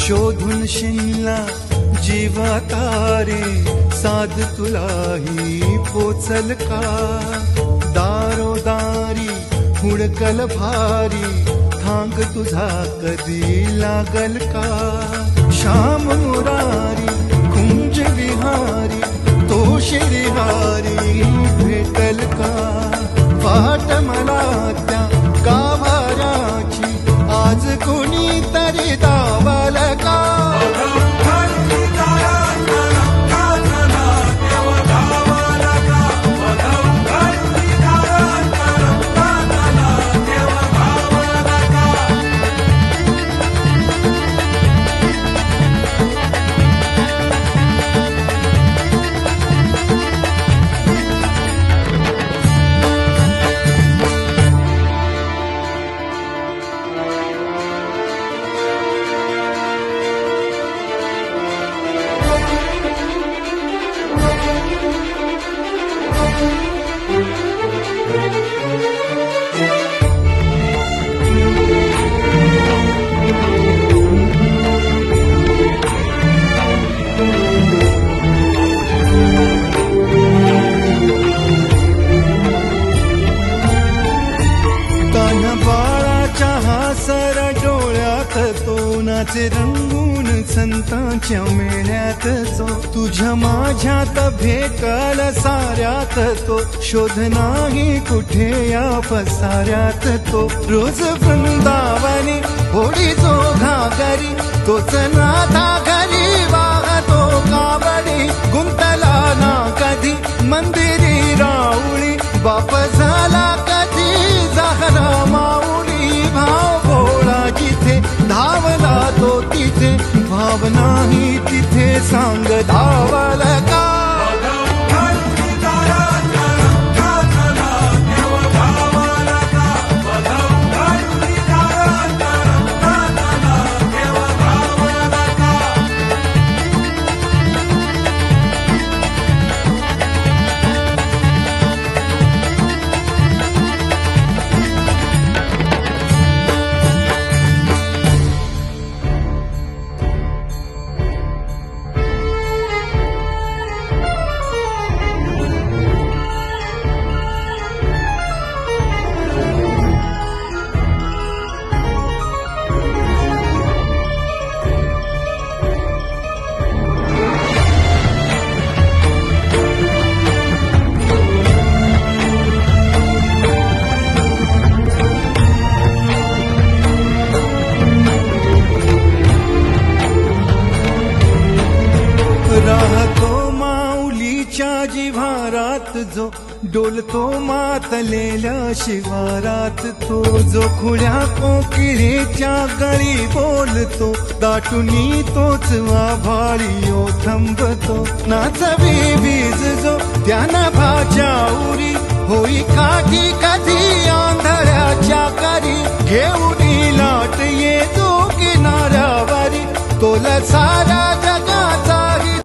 शोधून शिनला जीवा तारे साध तुलाही पोचल का दारोदारी हुडकल भारी थांग तुझा कधी लागल का श्याम मुरारी कुंज विहारी तो श्रीहारी भेटल का वाट मला त्या गाभाऱ्याची आज कोणी तरी दावल का सर डोळ्यात तो नाचे रंगून संतांच्या मेळ्यात जो तुझ्या माझ्यात भेटल साऱ्यात तो शोध नाही कुठे या पसाऱ्यात तो रोज वृंदावनी होडी जो घागरी तोच नाथा घरी वाहतो कावडी गुंतला ना कधी मंदिरी राऊळी बाप झाला कधी जाहरा माऊली भाव भोळा जिथे धावला तो तिथे भाव नाही तिथे सांग धावल का राहतो माऊलीच्या जिव्हारात जो डोलतो मातलेल्या शिवारात तो जो खुल्या कोकिळेच्या गळी बोलतो दाटुनी तोच आभाळीयो थांबतो नाचवी बीज जो त्यानं भाच्या उरी होई काठी कधी आंधळ्याच्या करी घेऊन लाट येतो किनाऱ्यावरी तोला सारा